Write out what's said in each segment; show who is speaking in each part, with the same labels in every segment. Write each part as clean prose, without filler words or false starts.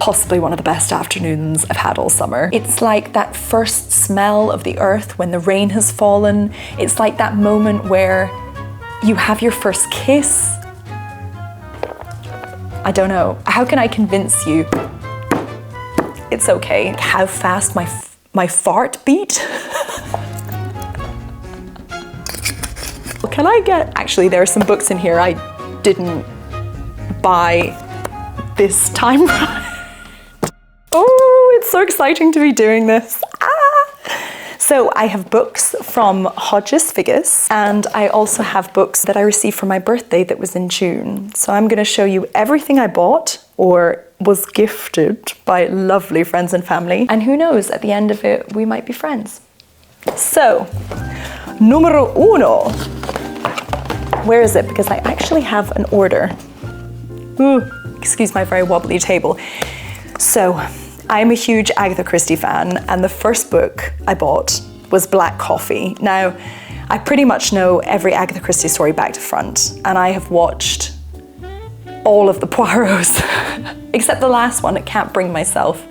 Speaker 1: possibly one of the best afternoons I've had all summer. It's like that first smell of the earth when the rain has fallen. It's like that moment where you have your first kiss. I don't know. How can I convince you? It's okay. How fast my fart beat? Can I get... Actually, there are some books in here I didn't buy this time. Oh, it's so exciting to be doing this. So I have books from Hodges Figgis, and I also have books that I received for my birthday that was in June. So I'm going to show you everything I bought or was gifted by lovely friends and family. And who knows, at the end of it, we might be friends. So, numero uno. Where is it? Because I actually have an order. Ooh, excuse my very wobbly table. So, I'm a huge Agatha Christie fan, and the first book I bought was Black Coffee. Now, I pretty much know every Agatha Christie story back to front, and I have watched all of the Poirots, except the last one. I can't bring myself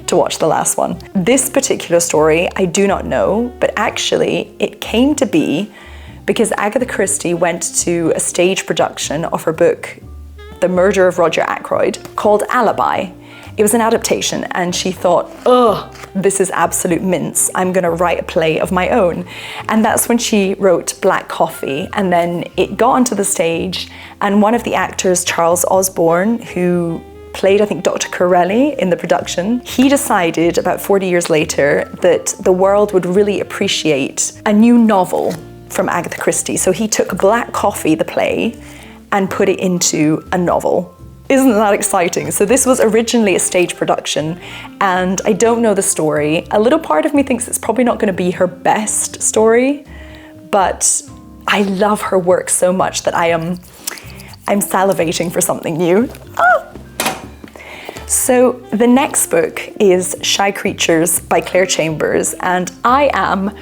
Speaker 1: to watch the last one. This particular story, I do not know, but actually it came to be because Agatha Christie went to a stage production of her book, The Murder of Roger Ackroyd, called Alibi. It was an adaptation, and she thought, oh, this is absolute mince. I'm gonna write a play of my own. And that's when she wrote Black Coffee, and then it got onto the stage, and one of the actors, Charles Osborne, who played, I think, Dr. Corelli in the production, he decided about 40 years later that the world would really appreciate a new novel from Agatha Christie. So he took Black Coffee, the play, and put it into a novel. Isn't that exciting? So this was originally a stage production, and I don't know the story. A little part of me thinks it's probably not going to be her best story, but I love her work so much that I'm salivating for something new. Ah! So the next book is Shy Creatures by Clare Chambers, and I am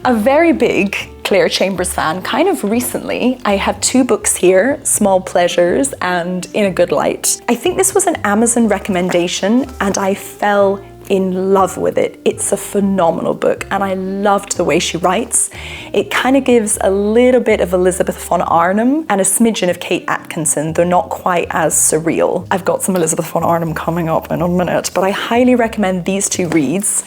Speaker 1: a very big Clare Chambers fan. Kind of recently, I have two books here, Small Pleasures and In a Good Light. I think this was an Amazon recommendation, and I fell in love with it. It's a phenomenal book, and I loved the way she writes. It kind of gives a little bit of Elizabeth von Arnim and a smidgen of Kate Atkinson, though not quite as surreal. I've got some Elizabeth von Arnim coming up in a minute, but I highly recommend these two reads.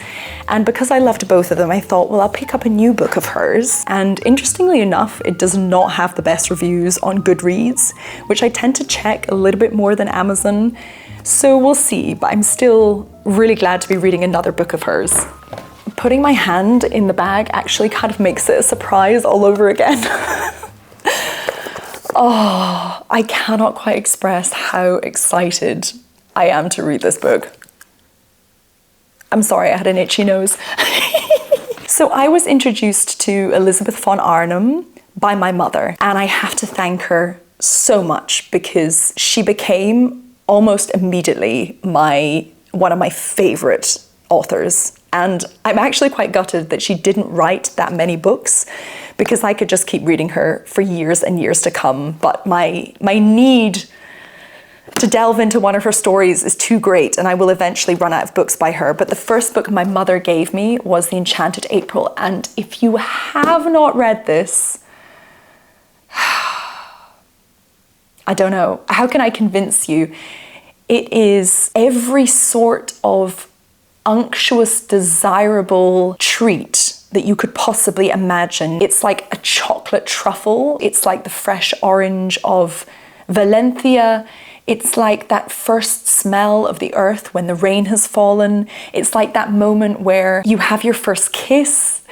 Speaker 1: And because I loved both of them, I thought, well, I'll pick up a new book of hers. And interestingly enough, it does not have the best reviews on Goodreads, which I tend to check a little bit more than Amazon. So we'll see, but I'm still really glad to be reading another book of hers. Putting my hand in the bag actually kind of makes it a surprise all over again. Oh, I cannot quite express how excited I am to read this book. I'm sorry, I had an itchy nose. So I was introduced to Elizabeth von Arnim by my mother, and I have to thank her so much because she became almost immediately one of my favorite authors. And I'm actually quite gutted that she didn't write that many books, because I could just keep reading her for years and years to come. But my need to delve into one of her stories is too great, and I will eventually run out of books by her. But the first book my mother gave me was The Enchanted April. And if you have not read this, I don't know. How can I convince you? It is every sort of unctuous, desirable treat that you could possibly imagine. It's like a chocolate truffle. It's like the fresh orange of Valencia. It's like that first smell of the earth when the rain has fallen. It's like that moment where you have your first kiss.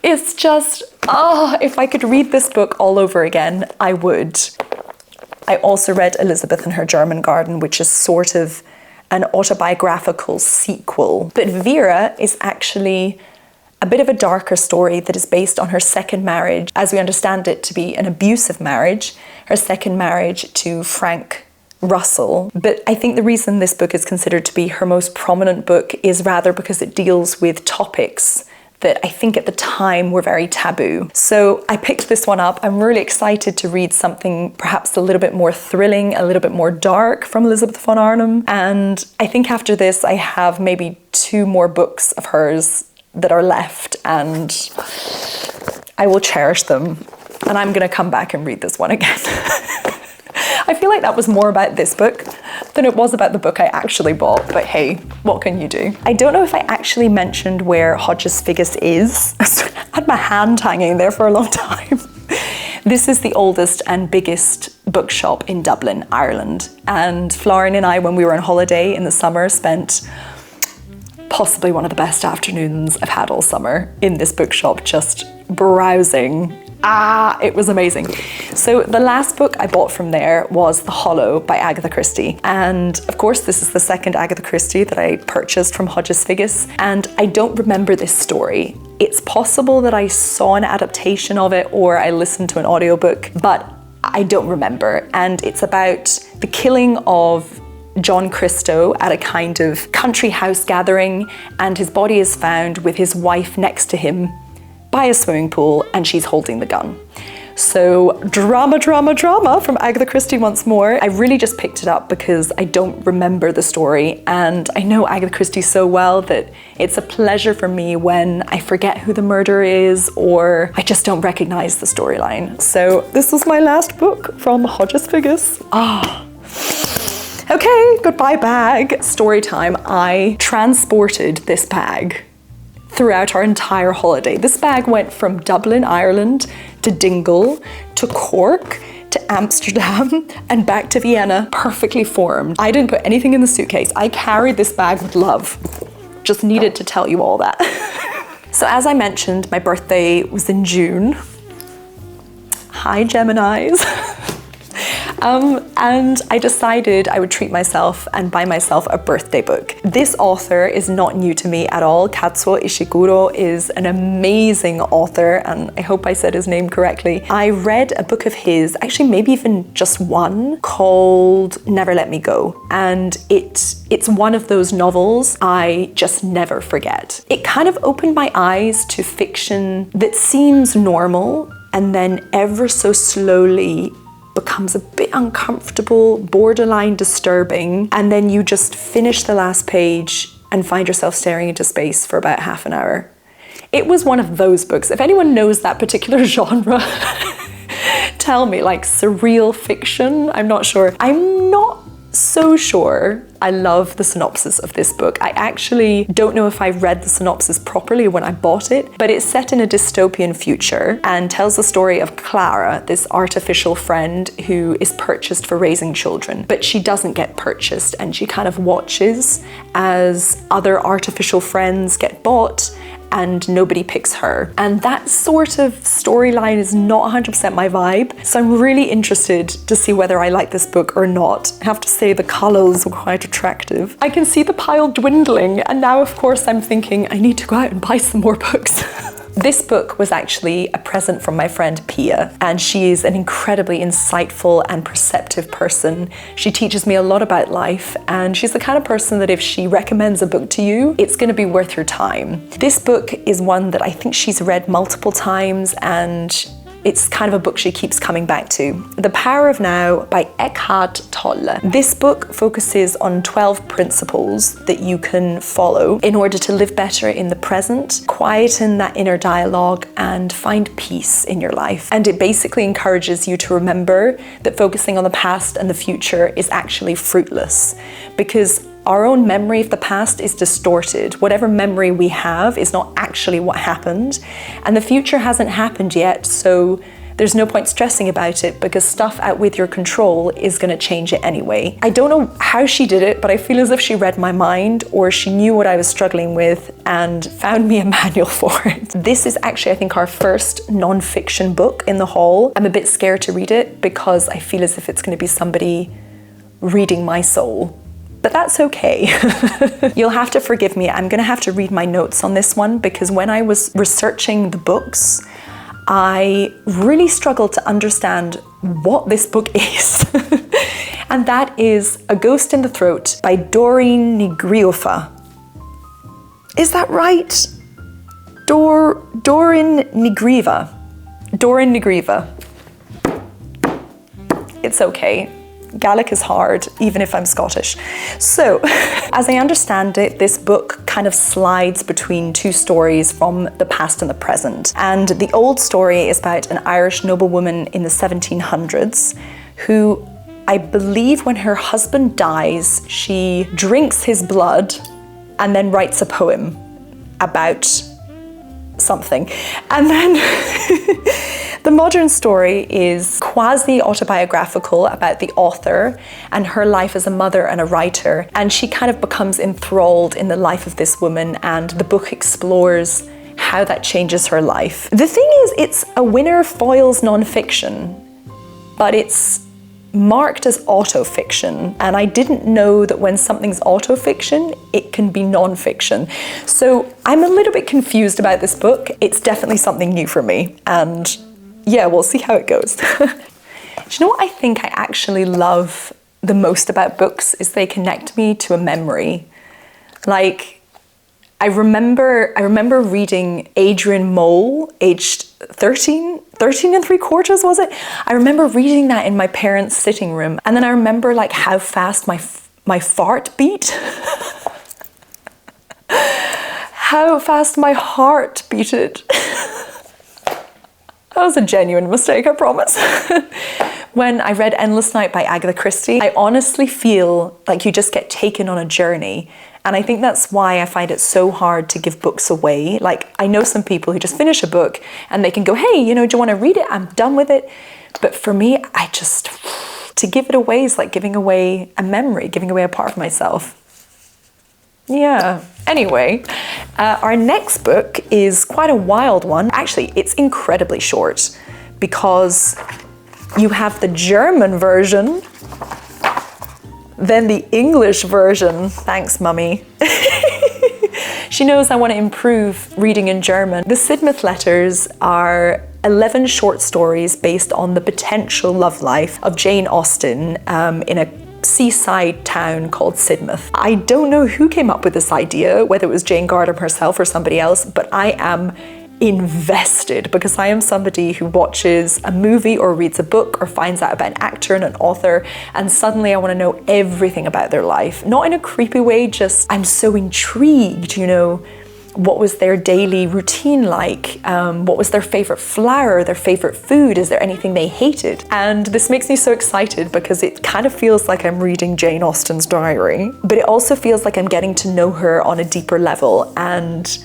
Speaker 1: It's just, if I could read this book all over again, I would. I also read Elizabeth in Her German Garden, which is sort of an autobiographical sequel. But Vera is actually a bit of a darker story that is based on her second marriage, as we understand it to be an abusive marriage, her second marriage to Frank Russell. But I think the reason this book is considered to be her most prominent book is rather because it deals with topics that I think at the time were very taboo. So I picked this one up. I'm really excited to read something perhaps a little bit more thrilling, a little bit more dark from Elizabeth von Arnim. And I think after this, I have maybe 2 more books of hers that are left, and I will cherish them. And I'm gonna come back and read this one again. I feel like that was more about this book than it was about the book I actually bought, but hey, what can you do? I don't know if I actually mentioned where Hodges Figgis is. I had my hand hanging there for a long time. This is the oldest and biggest bookshop in Dublin, Ireland. And Florian and I, when we were on holiday in the summer, spent possibly one of the best afternoons I've had all summer in this bookshop, just browsing. It was amazing. So the last book I bought from there was The Hollow by Agatha Christie. And of course, this is the second Agatha Christie that I purchased from Hodges Figgis. And I don't remember this story. It's possible that I saw an adaptation of it or I listened to an audiobook, but I don't remember. And it's about the killing of John Christo at a kind of country house gathering, and his body is found with his wife next to him by a swimming pool, and she's holding the gun. So drama, drama, drama from Agatha Christie once more. I really just picked it up because I don't remember the story, and I know Agatha Christie so well that it's a pleasure for me when I forget who the murderer is or I just don't recognize the storyline. So this was my last book from Hodges Figgis. Okay, goodbye bag. Story time. I transported this bag throughout our entire holiday. This bag went from Dublin, Ireland, to Dingle, to Cork, to Amsterdam, and back to Vienna, perfectly formed. I didn't put anything in the suitcase. I carried this bag with love. Just needed to tell you all that. So as I mentioned, my birthday was in June. Hi, Geminis. And I decided I would treat myself and buy myself a birthday book. This author is not new to me at all. Kazuo Ishiguro is an amazing author, and I hope I said his name correctly. I read a book of his, actually maybe even just one, called Never Let Me Go. And it's one of those novels I just never forget. It kind of opened my eyes to fiction that seems normal and then ever so slowly becomes a bit uncomfortable, borderline disturbing, and then you just finish the last page and find yourself staring into space for about half an hour. It was one of those books. If anyone knows that particular genre, tell me, like surreal fiction, I'm not sure. I'm not so sure I love the synopsis of this book. I actually don't know if I read the synopsis properly when I bought it, but it's set in a dystopian future and tells the story of Klara, this artificial friend who is purchased for raising children, but she doesn't get purchased, and she kind of watches as other artificial friends get bought and nobody picks her. And that sort of storyline is not 100% my vibe. So I'm really interested to see whether I like this book or not. I have to say the colors were quite attractive. I can see the pile dwindling, and now of course I'm thinking I need to go out and buy some more books. This book was actually a present from my friend Pia, and she is an incredibly insightful and perceptive person. She teaches me a lot about life, and she's the kind of person that if she recommends a book to you, it's going to be worth your time. This book is one that I think she's read multiple times, and it's kind of a book she keeps coming back to. The Power of Now by Eckhart Tolle. This book focuses on 12 principles that you can follow in order to live better in the present, quieten that inner dialogue, and find peace in your life. And it basically encourages you to remember that focusing on the past and the future is actually fruitless, because our own memory of the past is distorted. Whatever memory we have is not actually what happened, and the future hasn't happened yet, so there's no point stressing about it because stuff out with your control is going to change it anyway. I don't know how she did it, but I feel as if she read my mind, or she knew what I was struggling with and found me a manual for it. This is actually, I think, our first non-fiction book in the haul. I'm a bit scared to read it because I feel as if it's going to be somebody reading my soul. But that's okay. You'll have to forgive me. I'm gonna have to read my notes on this one because when I was researching the books, I really struggled to understand what this book is. And that is A Ghost in the Throat by doireann ghríofa. Is that right? doireann ní ghríofa. Doireann ní ghríofa. It's okay. Gaelic is hard, even if I'm Scottish. So, as I understand it, this book kind of slides between two stories from the past and the present. And the old story is about an Irish noblewoman in the 1700s who, I believe when her husband dies, she drinks his blood and then writes a poem about something. And then the modern story is quasi-autobiographical about the author and her life as a mother and a writer. And she kind of becomes enthralled in the life of this woman, and the book explores how that changes her life. The thing is, it's a winner foils nonfiction, but it's marked as autofiction, and I didn't know that when something's autofiction, it can be nonfiction. So I'm a little bit confused about this book. It's definitely something new for me, and yeah, we'll see how it goes. Do you know what I think I actually love the most about books is they connect me to a memory. Like, I remember reading Adrian Mole, aged 13 and 3/4, was it? I remember reading that in my parents' sitting room, and then I remember like how fast my fart beat. How fast my heart beated. That was a genuine mistake, I promise. When I read Endless Night by Agatha Christie, I honestly feel like you just get taken on a journey. And I think that's why I find it so hard to give books away. Like, I know some people who just finish a book and they can go, hey, you know, do you want to read it? I'm done with it. But for me, to give it away is like giving away a memory, giving away a part of myself. Yeah. Anyway, our next book is quite a wild one. Actually, it's incredibly short because you have the German version, then the English version. Thanks, Mummy. She knows I want to improve reading in German. The Sidmouth letters are 11 short stories based on the potential love life of Jane Austen in a seaside town called Sidmouth. I don't know who came up with this idea, whether it was Jane Gardam herself or somebody else, but I am invested because I am somebody who watches a movie or reads a book or finds out about an actor and an author, and suddenly I want to know everything about their life. Not in a creepy way, just I'm so intrigued, you know, what was their daily routine like? What was their favorite flower, their favorite food? Is there anything they hated? And this makes me so excited because it kind of feels like I'm reading Jane Austen's diary, but it also feels like I'm getting to know her on a deeper level, and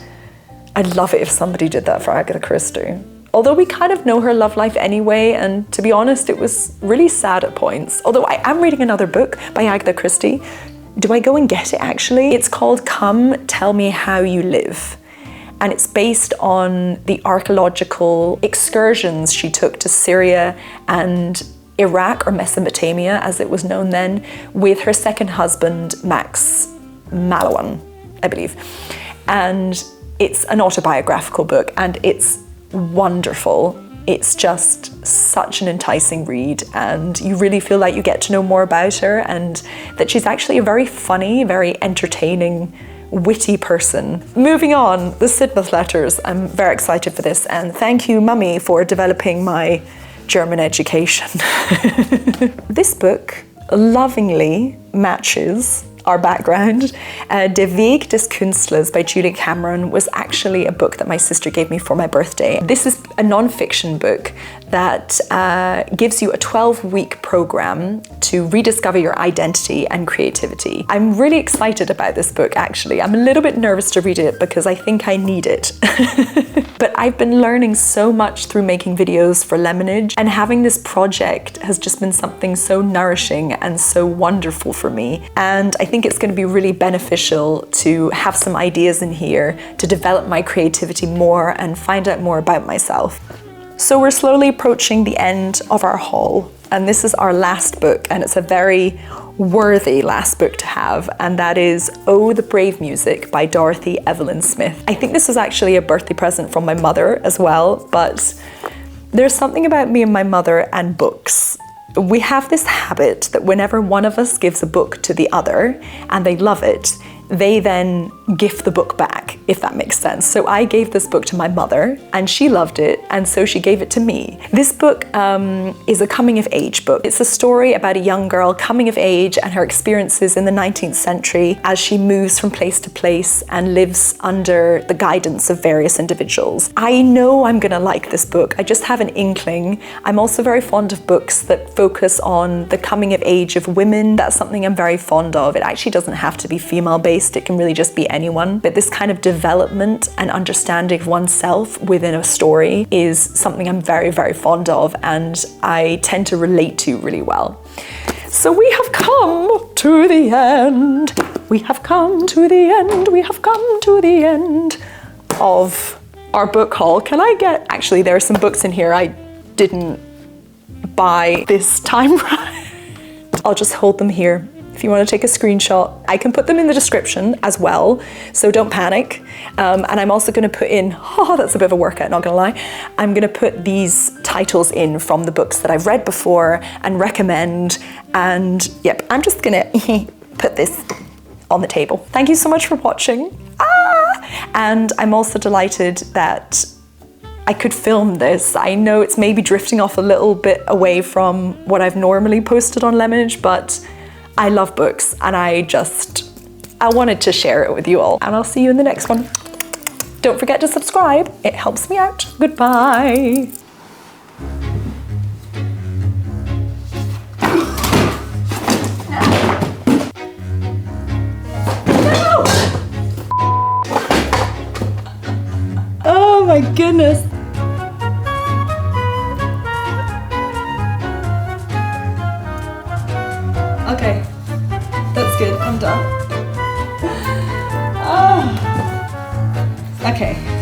Speaker 1: I'd love it if somebody did that for Agatha Christie. Although we kind of know her love life anyway, and to be honest, it was really sad at points. Although I am reading another book by Agatha Christie. Do I go and get it actually? It's called Come Tell Me How You Live. And it's based on the archaeological excursions she took to Syria and Iraq, or Mesopotamia as it was known then, with her second husband, Max Mallowan, I believe. And it's an autobiographical book and it's wonderful. It's just such an enticing read, and you really feel like you get to know more about her, and that she's actually a very funny, very entertaining, witty person. Moving on, the Sidmouth letters. I'm very excited for this, and thank you, Mummy, for developing my German education. This book lovingly matches our background. Der Weg des Künstlers by Julie Cameron was actually a book that my sister gave me for my birthday. This is a non-fiction book that gives you a 12-week program to rediscover your identity and creativity. I'm really excited about this book, actually. I'm a little bit nervous to read it because I think I need it. But I've been learning so much through making videos for Lemonage, and having this project has just been something so nourishing and so wonderful for me. And I think it's going to be really beneficial to have some ideas in here to develop my creativity more and find out more about myself. So we're slowly approaching the end of our haul, and this is our last book, and it's a very worthy last book to have, and that is Oh, the Brave Music by Dorothy Evelyn Smith. I think this was actually a birthday present from my mother as well, but there's something about me and my mother and books. We have this habit that whenever one of us gives a book to the other and they love it, they then gift the book back, if that makes sense. So I gave this book to my mother and she loved it, and so she gave it to me. This book is a coming of age book. It's a story about a young girl coming of age and her experiences in the 19th century as she moves from place to place and lives under the guidance of various individuals. I know I'm gonna like this book. I just have an inkling. I'm also very fond of books that focus on the coming of age of women. That's something I'm very fond of. It actually doesn't have to be female based. It can really just be anyone. But this kind of development and understanding of oneself within a story is something I'm very, very fond of, and I tend to relate to really well. So we have come to the end. We have come to the end. We have come to the end of our book haul. Can I get, actually there are some books in here I didn't buy this time round. I'll just hold them here. If you want to take a screenshot, I can put them in the description as well, so don't panic. And I'm also going to put in, oh, that's a bit of a workout, not going to lie. I'm going to put these titles in from the books that I've read before and recommend. And yep, I'm just going to put this on the table. Thank you so much for watching. And I'm also delighted that I could film this. I know it's maybe drifting off a little bit away from what I've normally posted on Lemonage, but I love books and I wanted to share it with you all. And I'll see you in the next one. Don't forget to subscribe. It helps me out. Goodbye. No! Oh my goodness. Okay, that's good, I'm done. Oh. Okay.